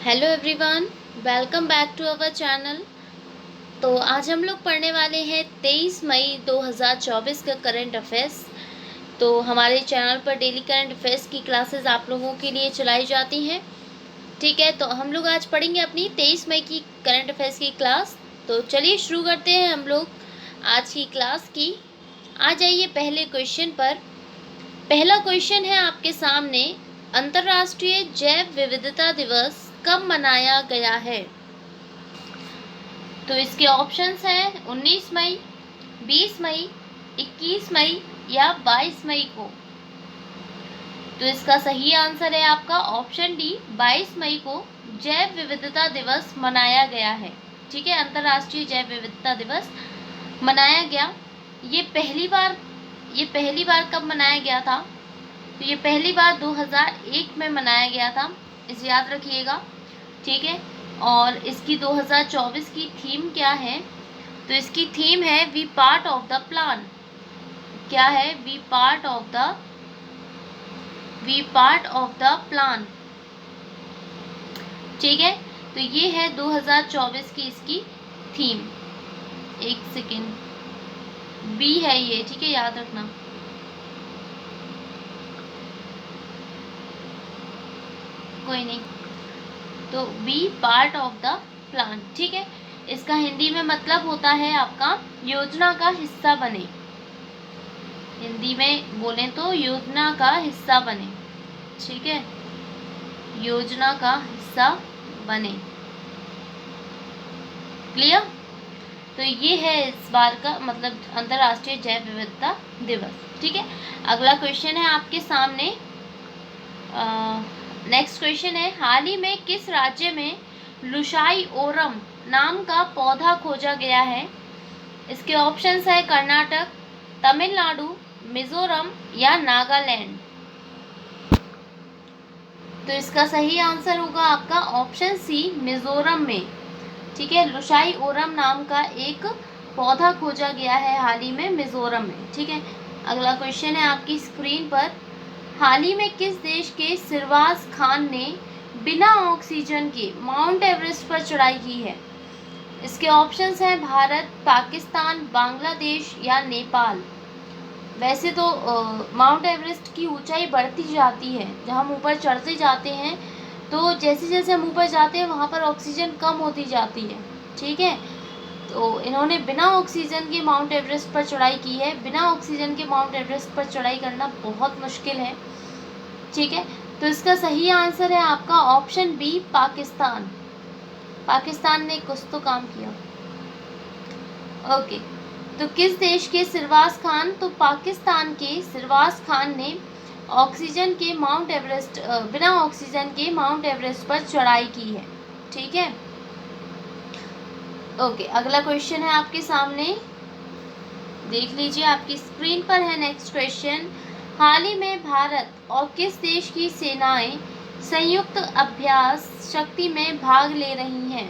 Hello everyone, welcome back to our channel. तो आज हम लोग पढ़ने वाले हैं 23 मई 2024 का करंट अफेयर्स। तो हमारे चैनल पर डेली करंट अफेयर्स की क्लासेस आप लोगों के लिए चलाई जाती हैं। ठीक है, तो हम लोग आज पढ़ेंगे अपनी 23 मई की करंट अफेयर्स की क्लास। तो चलिए शुरू करते हैं हम लोग आज की क्लास की। आ जाइए पहले क्वेश्चन पर। पहला क्वेश्चन है आपके सामने, अंतर्राष्ट्रीय जैव विविधता दिवस कब मनाया गया है? तो इसके ऑप्शंस हैं 19 मई, 20 मई, 21 मई या 22 मई को। तो इसका सही आंसर है आपका ऑप्शन डी, 22 मई को जैव विविधता दिवस मनाया गया है। ठीक है, अंतर्राष्ट्रीय जैव विविधता दिवस मनाया गया। ये पहली बार कब मनाया गया था? तो ये पहली बार 2001 में मनाया गया था, इसे याद रखिएगा। ठीक है, और इसकी 2024 की थीम क्या है? तो इसकी थीम है we part of the plan. क्या है? We part of the plan. ठीक है, तो ये है 2024 की इसकी थीम। एक सेकेंड, बी है ये, ठीक है, याद रखना। कोई नहीं, तो be part of the plan. ठीक है, इसका हिंदी में मतलब होता है आपका योजना का हिस्सा बने। हिंदी में बोलें तो योजना का हिस्सा बने। ठीक है, योजना का हिस्सा बने। क्लियर? तो ये है इस बार का मतलब अंतर्राष्ट्रीय जैव विविधता दिवस। ठीक है, अगला क्वेश्चन है आपके सामने। नेक्स्ट क्वेश्चन है, हाल ही में किस राज्य में लुशाई ओरम नाम का पौधा खोजा गया है? इसके ऑप्शंस है कर्नाटक, तमिलनाडु, मिजोरम या नागालैंड। तो इसका सही आंसर होगा आपका ऑप्शन सी, मिजोरम में। ठीक है, लुशाई ओरम नाम का एक पौधा खोजा गया है हाल ही में मिजोरम में। ठीक है, अगला क्वेश्चन है आपकी स्क्रीन पर, हाल ही में किस देश के सिरवाज खान ने बिना ऑक्सीजन के माउंट एवरेस्ट पर चढ़ाई की है? इसके ऑप्शंस हैं भारत, पाकिस्तान, बांग्लादेश या नेपाल। वैसे तो माउंट एवरेस्ट की ऊंचाई बढ़ती जाती है, जब हम ऊपर चढ़ते जाते हैं तो जैसे जैसे हम ऊपर जाते हैं वहाँ पर ऑक्सीजन कम होती जाती है। ठीक है, तो इन्होंने बिना ऑक्सीजन के माउंट एवरेस्ट पर चढ़ाई की है। बिना ऑक्सीजन के माउंट एवरेस्ट पर चढ़ाई करना बहुत मुश्किल है। ठीक है, तो इसका सही आंसर है आपका ऑप्शन बी, पाकिस्तान। पाकिस्तान ने कुछ तो काम किया। ओके, तो किस देश के सिरवाज खान? तो पाकिस्तान के सिरवाज खान ने ऑक्सीजन के माउंट एवरेस्ट बिना ऑक्सीजन के माउंट एवरेस्ट पर चढ़ाई की है। ठीक है, ओके, अगला क्वेश्चन है आपके सामने, देख लीजिए, आपकी स्क्रीन पर है नेक्स्ट क्वेश्चन, हाल ही में भारत और किस देश की सेनाएं संयुक्त अभ्यास शक्ति में भाग ले रही हैं?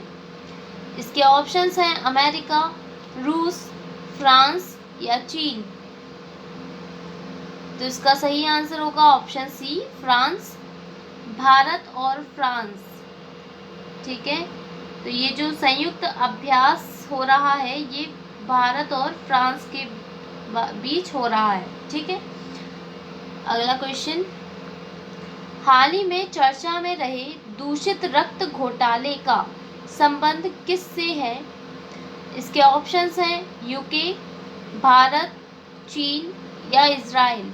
इसके ऑप्शंस हैं अमेरिका, रूस, फ्रांस या चीन। तो इसका सही आंसर होगा ऑप्शन सी, फ्रांस। भारत और फ्रांस। ठीक है, तो ये जो संयुक्त अभ्यास हो रहा है ये भारत और फ्रांस के बीच हो रहा है। ठीक है, अगला क्वेश्चन, हाल ही में चर्चा में रहे दूषित रक्त घोटाले का संबंध किससे है? इसके ऑप्शंस हैं यूके, भारत, चीन या इजराइल।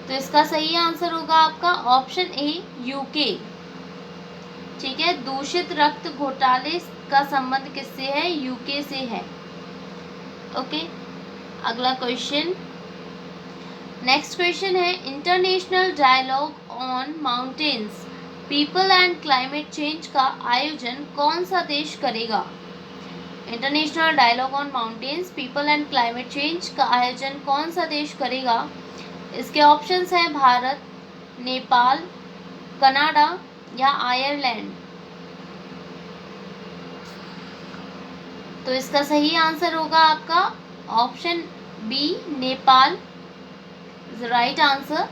तो इसका सही आंसर होगा आपका ऑप्शन ए, यूके। ठीक है, दूषित रक्त घोटाले का संबंध किससे है? यूके से है। ओके, अगला क्वेश्चन, नेक्स्ट क्वेश्चन है, international dialogue on mountains, people and climate change का आयोजन कौन सा देश करेगा? International dialogue on mountains, people and climate change का आयोजन कौन सा देश करेगा? इसके ऑप्शंस हैं भारत, नेपाल, कनाडा या आयरलैंड। तो इसका सही आंसर होगा आपका option B, Nepal, right answer.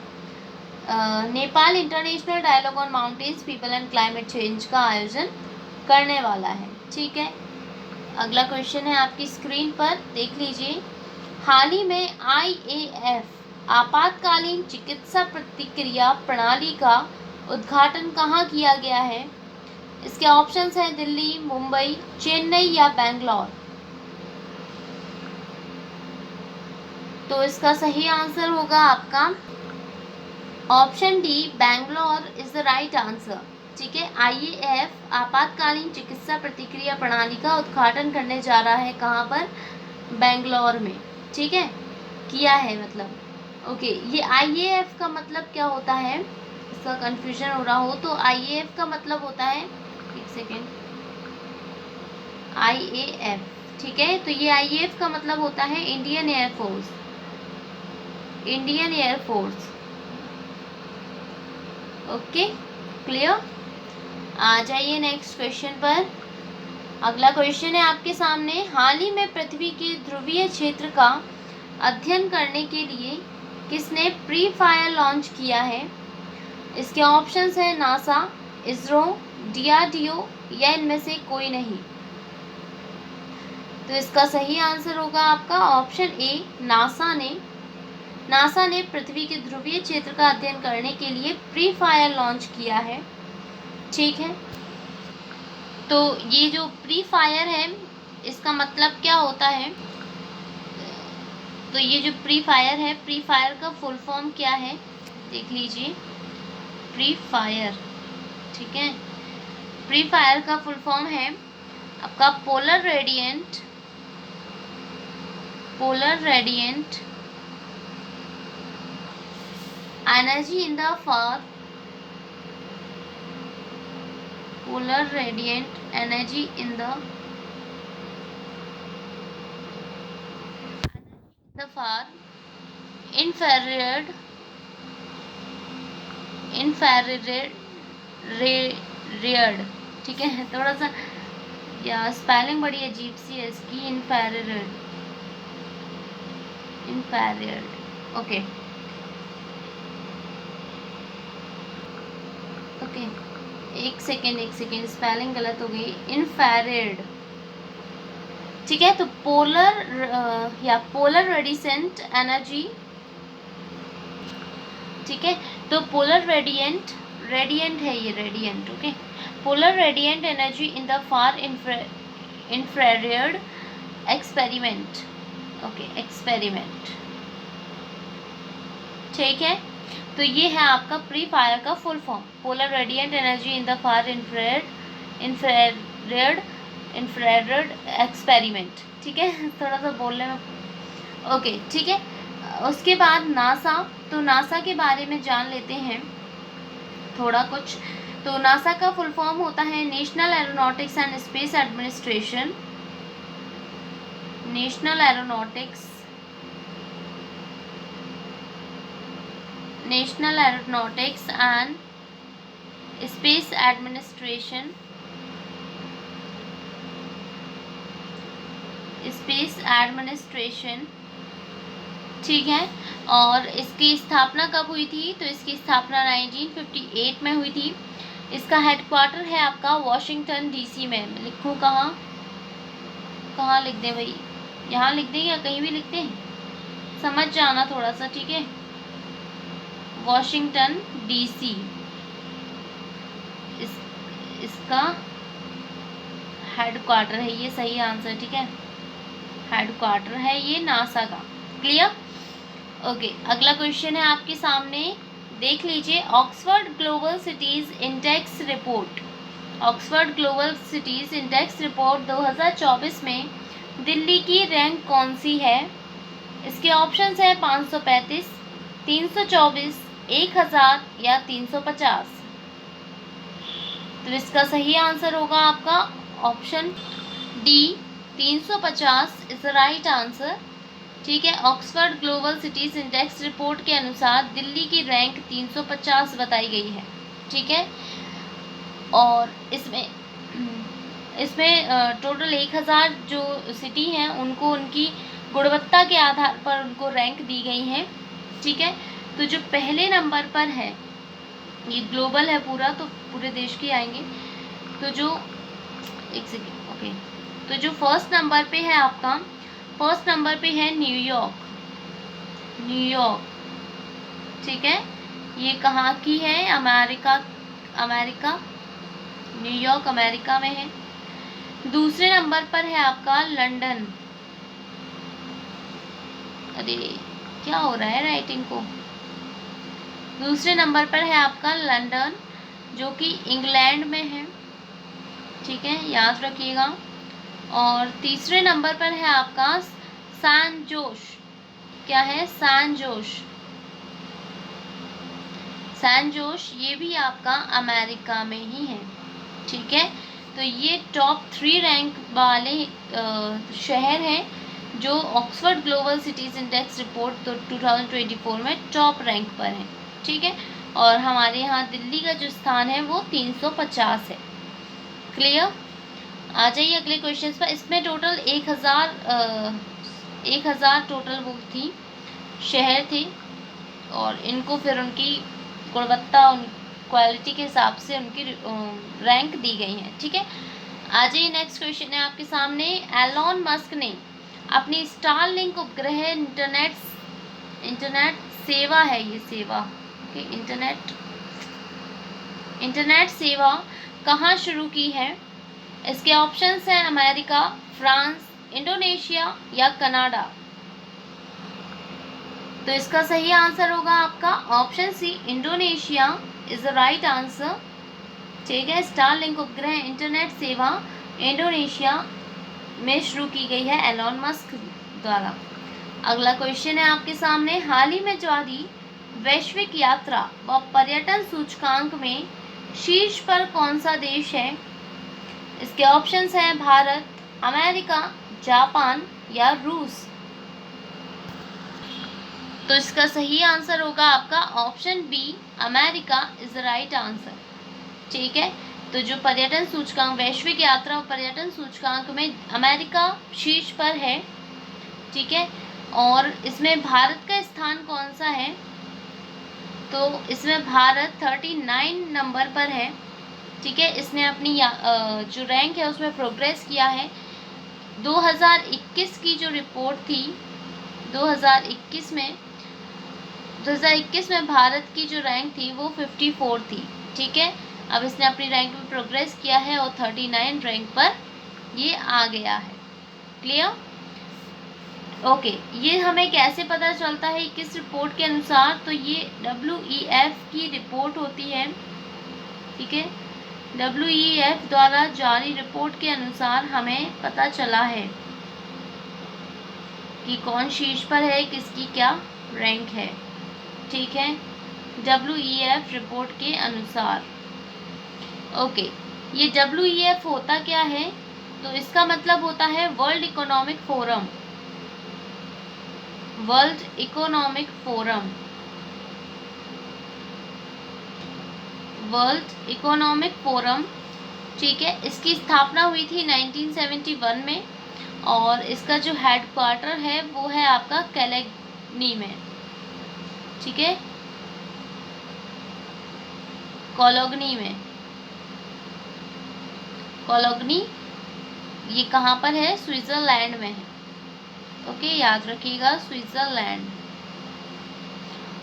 Nepal international dialogue on mountains people and climate change का आयोजन करने वाला है। ठीक है, अगला क्वेश्चन है आपकी स्क्रीन पर, देख लीजिए। हाल ही में IAF आपातकालीन चिकित्सा प्रतिक्रिया प्रणाली का उद्घाटन कहाँ किया गया है? इसके ऑप्शंस हैं दिल्ली, मुंबई, चेन्नई या बेंगलोर। तो इसका सही आंसर होगा आपका option D, Bangalore is the right answer. ठीक है, IAF आपातकालीन चिकित्सा प्रतिक्रिया प्रणाली का उद्घाटन करने जा रहा है, कहाँ पर? बेंगलोर में। ठीक है, किया है मतलब। ओके, ये IAF का मतलब क्या होता है? इसका कंफ्यूजन हो रहा हो तो IAF का मतलब होता है, एक सेकेंड, IAF, ठीक है, तो ये IAF का मतलब होता है Indian air force, Indian air force. Okay, clear? आ जाइए नेक्स्ट क्वेश्चन पर। अगला क्वेश्चन है आपके सामने। हाल ही में पृथ्वी के ध्रुवीय क्षेत्र का अध्ययन करने के लिए किसने प्री फायर लॉन्च किया है? इसके ऑप्शंस हैं नासा, इसरो, DRDO या इनमें से कोई नहीं। तो इसका सही आंसर होगा आपका ऑप्शन ए, नासा ने पृथ्वी के ध्रुवीय क्षेत्र का अध्ययन करने के लिए प्री फायर लॉन्च किया है। ठीक है, तो ये जो प्री फायर है इसका मतलब क्या होता है? तो ये जो प्री फायर है, प्री फायर का फुल फॉर्म क्या है देख लीजिए। प्री फायर, ठीक है, प्री फायर का फुल फॉर्म है आपका polar radiant energy in the far, polar radiant energy in the far infrared red. ठीक है, थोड़ा सा या स्पेलिंग बड़ी अजीब सी है इसकी, इंफ्रारेड। ओके ओके, एक सेकेंड, स्पेलिंग गलत हो गई, इंफ्रारेड। ठीक है, तो पोलर रेडिएंट एनर्जी, ठीक है, तो पोलर रेडिएंट है ये, radiant. Okay, polar radiant energy in the far infrared experiment. Okay, experiment. ठीक है, तो ये है आपका प्री फायर का full form, polar radiant energy in the far infrared experiment. ठीक है, थोड़ा सा बोलने में ओके। ठीक है, उसके बाद नासा, तो नासा के बारे में जान लेते हैं थोड़ा कुछ। तो नासा का फुल फॉर्म होता है national aeronautics and space administration, national aeronautics and space administration, ठीक है। और इसकी स्थापना कब हुई थी? तो इसकी स्थापना 1958 में हुई थी। इसका हेडक्वार्टर है आपका वॉशिंगटन DC में। लिखूँ कहाँ लिख दें भाई? यहाँ लिख दें या कहीं भी लिख दें, समझ जाना थोड़ा सा, ठीक है। वॉशिंगटन DC इसका हेडक्वार्टर है, ये सही आंसर, ठीक है। हेडक्वार्टर है ये नासा का। क्लियर? ओके, अगला क्वेश्चन है आपके सामने, देख लीजिए। Oxford global cities index report 2024 में दिल्ली की रैंक कौन सी है? इसके ऑप्शंस है 535, 324, 1000 या 350। तो इसका सही आंसर होगा आपका option D, 350 is the right answer. ठीक है, Oxford global cities index report के अनुसार दिल्ली की रैंक 350 बताई गई है। ठीक है, और इसमें टोटल 1000 जो सिटी हैं उनको उनकी गुणवत्ता के आधार पर उनको रैंक दी गई हैं। ठीक है, तो जो पहले नंबर पर है, ये ग्लोबल है पूरा, तो पूरे देश के आएंगे, तो जो एक सेकेंड, ओके, तो जो फर्स्ट नंबर पे है आपका, फर्स्ट नंबर पे है न्यूयॉर्क, न्यूयॉर्क, ठीक है। ये कहाँ की है? अमेरिका, अमेरिका, न्यूयॉर्क अमेरिका में है। दूसरे नंबर पर है आपका लंदन, अरे क्या हो रहा है राइटिंग को, दूसरे नंबर पर है आपका लंदन, जो कि इंग्लैंड में है, ठीक है, याद रखिएगा। और तीसरे नंबर पर है आपका सैन जोस, क्या है? सैन जोस, सैन जोस, ये भी आपका अमेरिका में ही है, ठीक है। तो ये टॉप 3 रैंक वाले शहर हैं जो Oxford global cities index report तो 2024 में टॉप रैंक पर है, ठीक है। और हमारे यहाँ दिल्ली का जो स्थान है वो 350 है। क्लियर? आ जाइए अगले क्वेश्चन पर। इसमें टोटल 1000 टोटल वो थी, शहर थे, और इनको फिर उनकी गुणवत्ता, उन क्वालिटी के हिसाब से उनकी रैंक दी गई है, ठीक है। आ जाइए नेक्स्ट क्वेश्चन है आपके सामने। एलॉन मस्क ने अपनी स्टारलिंक उपग्रह इंटरनेट सेवा है, ये सेवा, ओके, इंटरनेट सेवा कहाँ शुरू की है? इसके ऑप्शंस हैं अमेरिका, फ्रांस, इंडोनेशिया या कनाडा। तो इसका सही आंसर होगा आपका option C, Indonesia is the right answer, ठीक है। स्टारलिंक उपग्रह इंटरनेट सेवा इंडोनेशिया में शुरू की गई है एलॉन मस्क द्वारा। अगला क्वेश्चन है आपके सामने। हाल ही में जारी वैश्विक यात्रा व पर्यटन सूचकांक में शीर्ष पर कौन सा देश है? इसके ऑप्शंस हैं भारत, अमेरिका, जापान या रूस। तो इसका सही आंसर होगा आपका option B, America is the right answer, ठीक है। तो जो पर्यटन सूचकांक, वैश्विक यात्रा और पर्यटन सूचकांक में अमेरिका शीर्ष पर है, ठीक है। और इसमें भारत का स्थान कौन सा है? तो इसमें भारत 39 नंबर पर है, ठीक है। इसने अपनी जो रैंक है उसमें प्रोग्रेस किया है। 2021 की जो रिपोर्ट थी, 2021 में भारत की जो रैंक थी वो 54 थी, ठीक है। अब इसने अपनी रैंक में प्रोग्रेस किया है और 39 रैंक पर ये आ गया है। क्लियर? ओके, ये हमें कैसे पता चलता है, किस रिपोर्ट के अनुसार? तो ये WEF की रिपोर्ट होती है, ठीक है। WEF द्वारा जारी रिपोर्ट के अनुसार हमें पता चला है कि कौन शीर्ष पर है, किसकी क्या रैंक है, ठीक है, WEF रिपोर्ट के अनुसार। ओके, ये WEF होता क्या है? तो इसका मतलब होता है world economic forum, world economic forum, world economic forum, ठीक है। इसकी स्थापना हुई थी 1971 में, और इसका जो हेडक्वार्टर है वो है आपका कैलेगनी में, ठीक है, कोलोगनी में, कोलोगनी, ये कहाँ पर है? स्विट्जरलैंड में है, ओके, याद रखिएगा, स्विट्जरलैंड।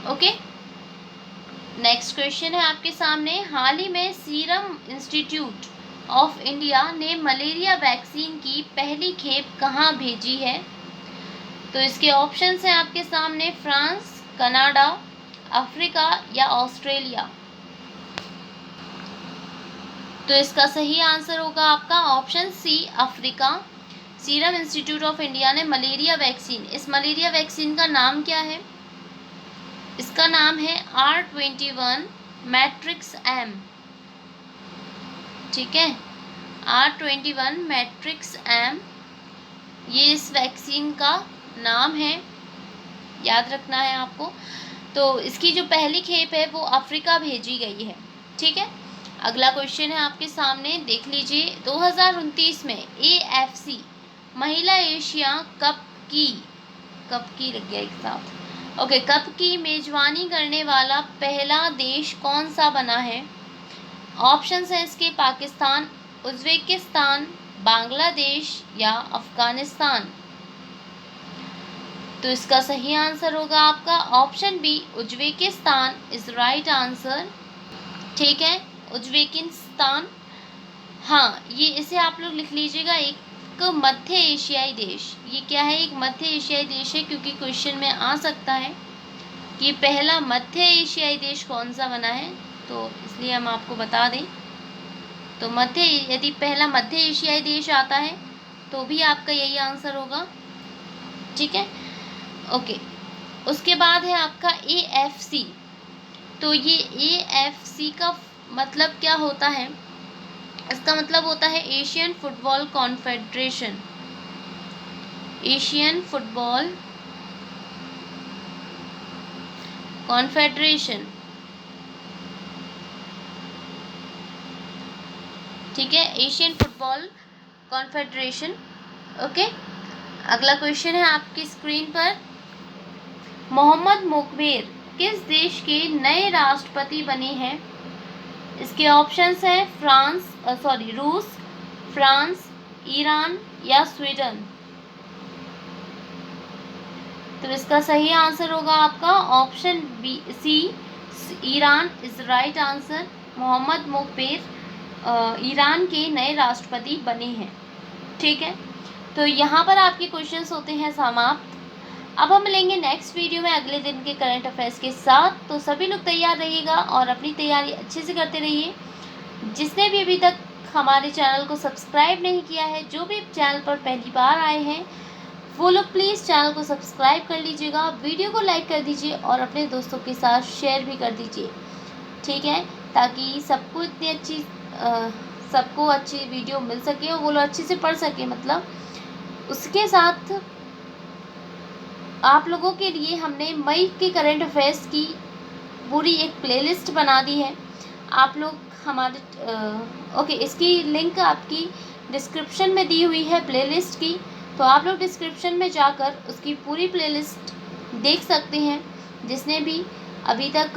ओके, नेक्स्ट क्वेश्चन है आपके सामने। हाल ही में सीरम इंस्टीट्यूट ऑफ इंडिया ने मलेरिया वैक्सीन की पहली खेप कहाँ भेजी है? तो इसके ऑप्शंस हैं आपके सामने फ्रांस, कनाडा, अफ्रीका या ऑस्ट्रेलिया। तो इसका सही आंसर होगा आपका option C, Africa. Serum institute of India ने मलेरिया वैक्सीन, इस मलेरिया वैक्सीन का नाम क्या है? इसका नाम है R21 मैट्रिक्स एम, ठीक है, R21 मैट्रिक्स एम, ये इस वैक्सीन का नाम है, याद रखना है आपको। तो इसकी जो पहली खेप है वो अफ्रीका भेजी गई है, ठीक है। अगला क्वेश्चन है आपके सामने, देख लीजिए। 2029 में AFC महिला एशिया कप की लग गया एक साथ, ओके, कप की मेजबानी करने वाला पहला देश कौन सा बना है? ऑप्शंस हैं इसके पाकिस्तान, उज़्बेकिस्तान, बांग्लादेश या अफगानिस्तान। तो इसका सही आंसर होगा आपका option B, Uzbekistan is right answer. ठीक है, उज़्बेकिस्तान। हाँ, ये इसे आप लोग लिख लीजिएगा, एक मध्य एशियाई देश। ये क्या है? एक मध्य एशियाई देश है, क्योंकि क्वेश्चन में आ सकता है कि पहला मध्य एशियाई देश कौन सा बना है, तो इसलिए हम आपको बता दें। तो यदि पहला मध्य एशियाई देश आता है तो भी आपका यही आंसर होगा। ठीक है, ओके। उसके बाद है आपका AFC। तो ये AFC का मतलब क्या होता है? इसका मतलब होता है Asian football confederation. Asian football confederation. ठीक है, एशियन फुटबॉल कॉन्फेडरेशन। ओके, अगला क्वेश्चन है आपकी स्क्रीन पर। मोहम्मद मुकबेर किस देश के नए राष्ट्रपति बने हैं? इसके ऑप्शंस हैं रूस, फ्रांस, ईरान या स्वीडन। तो इसका सही आंसर होगा आपका option C, Iran is right answer. Mohammad Mokhber Iran के नए राष्ट्रपति बने हैं। ठीक है, तो यहाँ पर आपके क्वेश्चंस होते हैं समाप्त। अब हम मिलेंगे नेक्स्ट वीडियो में अगले दिन के करंट अफेयर्स के साथ। तो सभी लोग तैयार रहिएगा और अपनी तैयारी अच्छे से करते रहिए। जिसने भी अभी तक हमारे चैनल को सब्सक्राइब नहीं किया है, जो भी चैनल पर पहली बार आए हैं, वो लोग प्लीज़ चैनल को सब्सक्राइब कर लीजिएगा, वीडियो को लाइक कर दीजिए और अपने दोस्तों के साथ शेयर भी कर दीजिए। ठीक है, ताकि सबको अच्छी वीडियो मिल सके और वो लोग अच्छे से पढ़ सके। मतलब उसके साथ आप लोगों के लिए हमने मई के करंट अफेयर्स की पूरी एक प्लेलिस्ट बना दी है। आप लोग हमारे इसकी लिंक आपकी डिस्क्रिप्शन में दी हुई है प्लेलिस्ट की। तो आप लोग डिस्क्रिप्शन में जाकर उसकी पूरी प्लेलिस्ट देख सकते हैं। जिसने भी अभी तक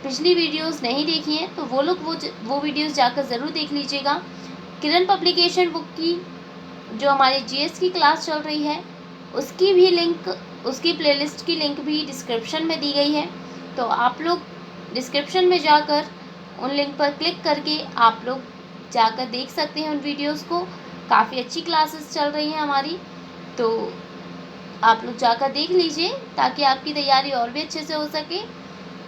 पिछली वीडियोस नहीं देखी हैं, तो वो लोग वो वीडियोस जाकर ज़रूर देख लीजिएगा। किरण पब्लिकेशन बुक की जो हमारी GS की क्लास चल रही है, उसकी भी लिंक, उसकी प्लेलिस्ट की लिंक भी डिस्क्रिप्शन में दी गई है। तो आप लोग डिस्क्रिप्शन में जाकर उन लिंक पर क्लिक करके आप लोग जाकर देख सकते हैं उन वीडियोस को। काफ़ी अच्छी क्लासेस चल रही हैं हमारी, तो आप लोग जाकर देख लीजिए ताकि आपकी तैयारी और भी अच्छे से हो सके।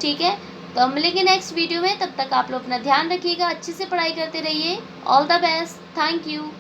ठीक है, तो हम मिलेंगे नेक्स्ट वीडियो में। तब तक आप लोग अपना ध्यान रखिएगा, अच्छे से पढ़ाई करते रहिए। All the best, thank you.